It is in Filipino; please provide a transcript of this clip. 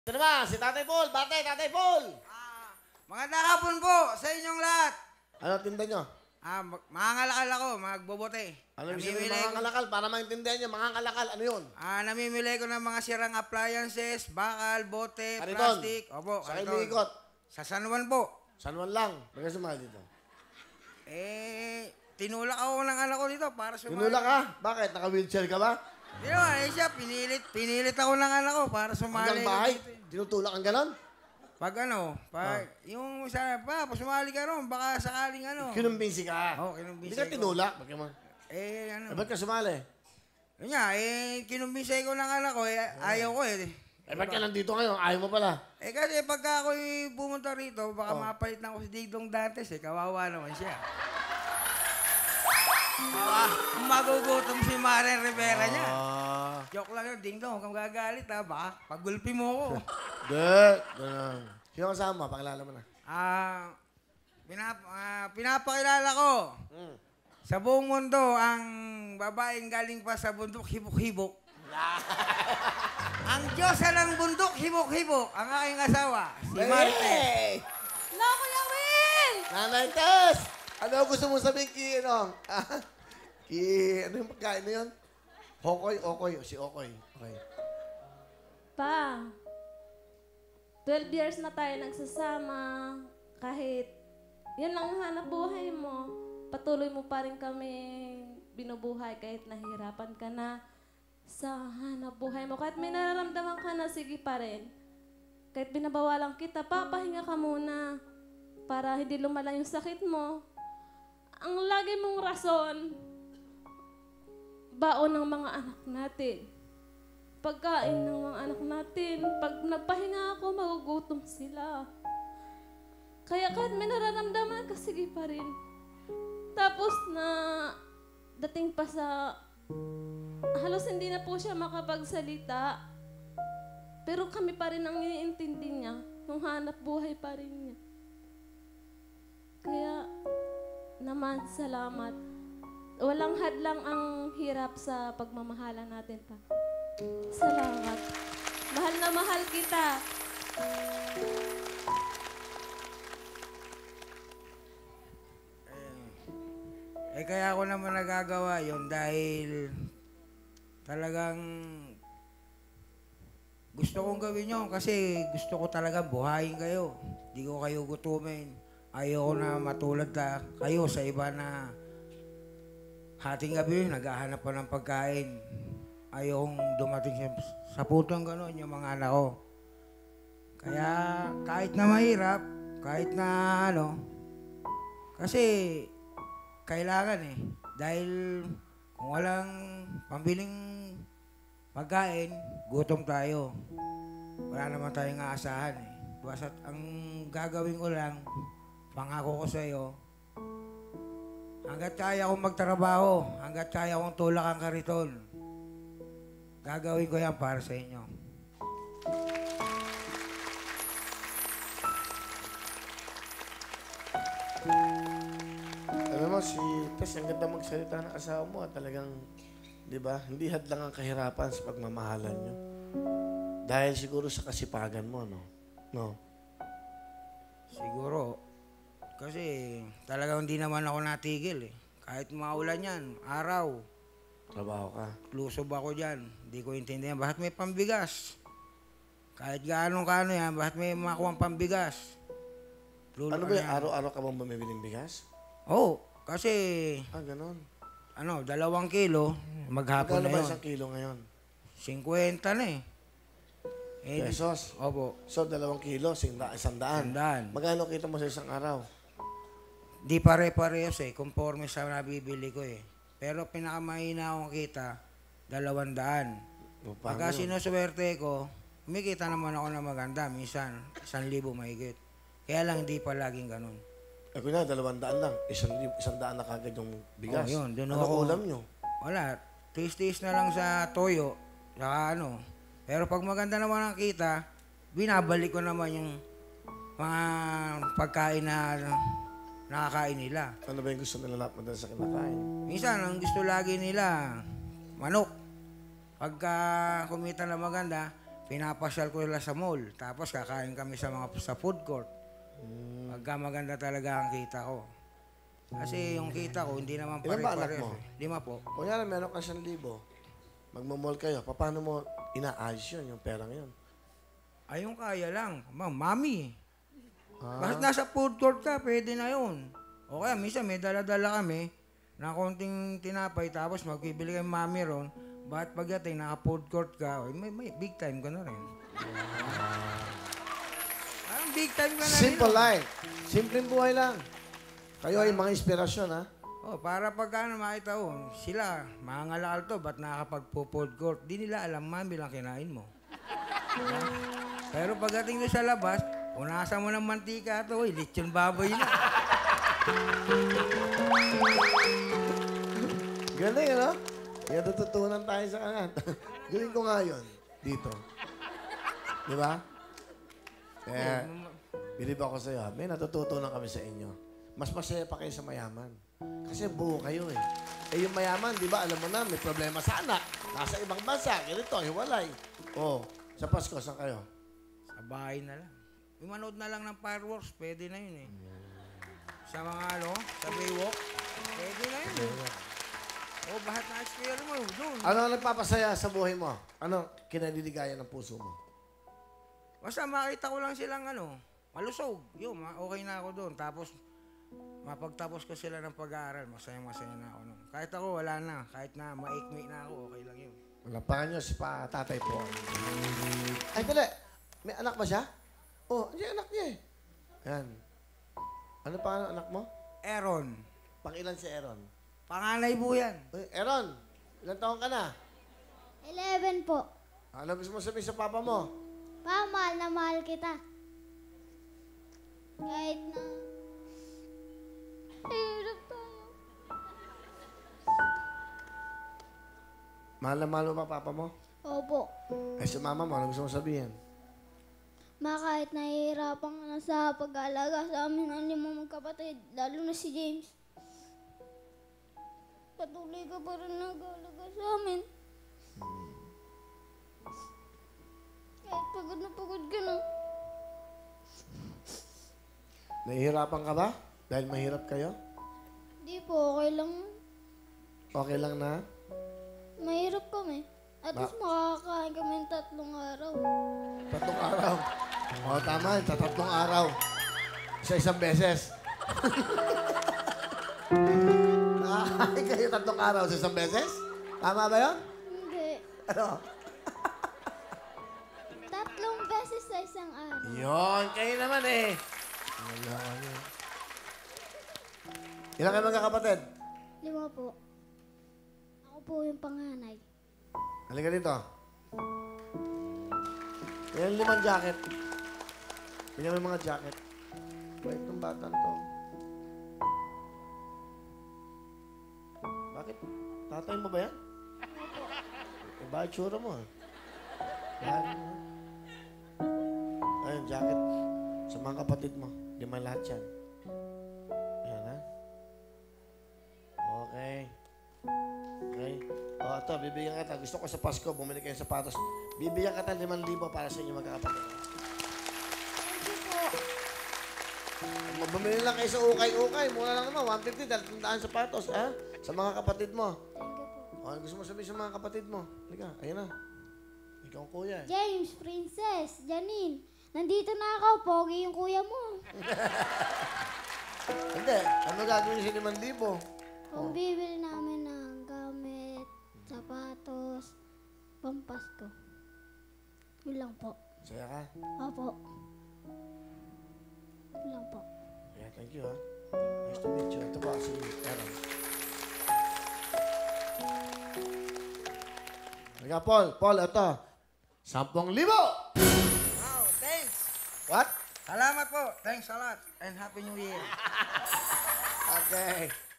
Ito naman, si Tatay Paul. Batay, Tatay Paul. Magandang hapon po sa inyong lahat. Ano tinda nyo? Mangangalakal ako, magbobote. Ano ibig sabihin mga kalakal? Para maintindihan nyo, mga kalakal, ano yun? Namimili ko ng mga sirang appliances, bakal, bote, Kariton. plastic. Opo, Sa kayo kariton. umiikot. Sa San Juan po. San Juan lang. Bagay sumali dito. Tinulak ako ng anak ko dito para sumali. Tinulak ka? Bakit? Naka-wheelchair ka ba? Di naman, siya, pinilit ako ng anak ko para sumali. Hanggang bahay? Tinutulak ang ganon? Yung sa, sumali ka ron, baka sakaling Kinumbinsi ka. Oo, kinumbinsi Hindi ka ko. tinulak. Bakit mo? Ba't ka sumali? Yun nga, kinumbinsi ko ng anak ko, ayaw ko Ba't ka nandito ngayon? Ayaw mo pala. Kasi pagka ako'y pumunta rito, baka mapalit na ako si Digdong Dantes kawawa naman siya. Magugutom si Maren Rivera niya. Joke lang yun, Dingdong, huwag kang gagalit ha, baka pagulpi mo ko. Ganun. Sino kasama? Pakilala mo na. Pinapakilala ko sa buong mundo ang babaeng galing pa sa bundok hibok-hibok. Ang Diyosa ng bundok hibok-hibok, ang aking asawa, si Marte. Hello, Kuya Will! Nanay Tess! Ano gusto mo sabihin ano yung pagkain na yun? Okoy. Si Okoy. Okay. Pa, 12 years na tayo nagsasama. Kahit yun lang ang hanap buhay mo, patuloy mo pa rin kami binubuhay kahit nahihirapan ka na sa hanap buhay mo. Kahit may nararamdaman ka na, sige pa rin. Kahit binabawalan kita, papahinga ka muna para hindi lumala yung sakit mo. Ang lagi mong rason, baon ng mga anak natin. Pagkain ng mga anak natin. Pag nagpahinga ako, magugutom sila. Kaya kahit may nararamdaman ka, sige pa rin. Tapos na dating pa sa halos hindi na po siya makapagsalita. Pero kami pa rin ang iniintindi niya. Yung hanap buhay pa rin niya. Kaya naman, salamat. Walang hadlang ang hirap sa pagmamahalan natin pa. Salamat. Mahal na mahal kita. Kaya ako naman nagagawa yun dahil talagang gusto kong gawin yun kasi gusto ko talaga buhayin kayo. Hindi ko kayo gutumin. Ayaw ko na matulad na kayo sa iba na hating gabi naghahanap pa ng pagkain. Ayaw kong dumating sa putong gano'n yung mga anak ko. Kaya kahit na mahirap, kahit na kasi kailangan dahil kung walang pambiling pagkain, gutom tayo. Wala naman tayong aasahan Basta't ang gagawin ko lang, pangako ko sa iyo, hanggat kaya akong magtrabaho, hanggat kaya akong tulak ang kariton, gagawin ko yan para sa inyo. Alam mo, si Tess, ang ganda magsalita ng asawa mo. Talagang, di ba, hindi hadlang ang kahirapan sa pagmamahalan nyo. Dahil siguro sa kasipagan mo, no? Siguro, kasi talagang hindi naman ako natigil Kahit maulan yan, araw, Trabaho ka. lusob ako dyan. Hindi ko intindihan, bakit may pambigas? Kahit gaano-kano yan, bakit may makuha pambigas? Ano ba yung araw-araw ka bang bumibiling bigas? Oo, kasi, Ganon. 2 kilo, maghapon Magkano na ba yun. 1 kilo ngayon? 50 na Pesos. Opo. So, 2 kilo, 100. 100. Magkano kita mo sa isang araw? Di pare-parehas conforme sa nabibili ko Pero pinakamahina akong kita, 200. Pagka sinuswerte ko, kumikita naman ako na maganda, minsan 1,000 mahigit. Kaya lang hindi pa laging ganun. Kunya, 200 lang. 100 na kagad yung bigas. Yun, doon Ano ako. ulam nyo? Wala, tiis-tiis na lang sa toyo, saka Pero pag maganda naman ang kita, binabalik ko naman yung mga pagkain na nakakain nila. Ano ba yung gusto nila lahat madalas sa kinakain? Minsan, ang gusto lagi nila, manok. Pagka kumita na maganda, pinapasyal ko nila sa mall. Tapos kakain kami sa food court. Pagka maganda talaga ang kita ko. Kasi yung kita ko, hindi naman Ilan ba anak pare-pares. mo? 5 po. Kunyari, meron ka 1,000. Magmamall kayo. Paano mo inaayos yun, yung perang yun? Ayun kaya lang. Mami. Ah. Bakit nasa food court ka, pwede na yun. O kaya minsan may dala-dala kami na konting tinapay tapos magbibili kay mami ron. Bakit pagdating naka-food court ka, may big time ka na rin. Parang big time ka na rin. Simple life. Simpleng buhay lang. Kayo ay mga inspirasyon, ha? Oh, para pagka makita ko, sila, mga ngalakal to, ba't nakakapag-food court? Di nila alam, mami lang kinain mo. Diba? Pero pagdating doon sa labas, punasan mo ng mantika to, lechon baboy na. Galing, ano? Kaya natutunan tayo sa kanan. Gawin ko nga yun. Dito. Di ba? Kaya, bilib ako sa'yo. May natututunan kami sa inyo. Mas masaya pa kayo sa mayaman. Kasi buo kayo eh. Eh yung mayaman, di ba, alam mo na, may problema sa anak. Nasa ibang bansa, ganito, hiwalay. Oh, sa Pasko, saan kayo? Sa bahay na lang. Manood na lang ng fireworks, pwede na yun eh. Sa mga sa Baywalk, pwede na yun eh. Oh, bakit na-experience mo doon? Ano ang nagpapasaya sa buhay mo? Ano kinaliligayan ng puso mo? Basta makita ko lang silang malusog. Yun, okay na ako doon. Tapos, mapagtapos ko sila ng pag-aaral, masaya-masaya na ako nun. Kahit ako, wala na. Kahit na maikmi na ako, okay lang yun. Lapangan nyo si tatay po. Ay, dali. May anak ba siya? Oh, yung anak niya eh. Yan. Ano pa ang anak mo? Aaron. Pangilan si Aaron? Panganay po yan. Uy, Aaron, ilang taon ka na? 11 po. Ano gusto mo sabihin sa papa mo? Pa, mahal na mahal kita. Kahit na... Hirap tayo. Mahal na mahal mo ba papa mo? Opo. Ay, sa mama mo, ano gusto mo sabihin? Ma, kahit nahihirapan ka na sa pag-alaga sa amin ng 5 magkapatid, lalo na si James. Patuloy ka pa rin nag-alaga sa amin. Kahit pagod ka na. Nahihirapan ka ba? Dahil mahirap kayo? Di po, okay lang. Okay lang na? Mahirap kami. At least makakakain kami ng 3 araw. 3 araw. Oo, tama. Sa 3 araw. Sa isang beses. Nakakain kayo 3 araw sa isang beses? Tama ba yun? Hindi. Ano? 3 beses sa isang araw. Yun, kayo naman eh. Ilan kayo magkakapatid? 5 po. Ako po yung panganay. Halika dito. Yan 5 jacket. Tingnan mo yung mga jacket. Wait, ng batang to. Bakit? Tatay mo ba yan? Eh, bakit tsura mo? Bakit mo? Ayun, jacket. Sa mga kapatid mo. 5 lahat yan. Ayan, ha? Okay. Okay. O, ito, bibigyan kita. Gusto ko sa Pasko, bumili kayo ng sapatos. Bibigyan kita 5,000 para sa inyo magkakapatid. Thank you po. Bumili lang kayo sa ukay-ukay. Mura lang naman, 150 dahil tandaan sapatos, ha? Sa mga kapatid mo. Thank you po. O, gusto mo sabihin sa mga kapatid mo? Halika, ayun na. Ikaw ang kuya, eh. James, Princess, Janine. Nandito na ako. Pogi yung kuya mo. Hindi, ano gagawin sa 5,000? Kung bibili namin ng gamit, sapatos, pampasko. Yun lang po. Saya ka? Opo. Yun lang po. Yeah, thank you, ha? Nice to meet you. Ito ba si Aaron? Halika, Paul. Paul, ito. 10,000! Wow, thanks! What? Salamat po. Thanks a lot. And Happy New Year. Okay.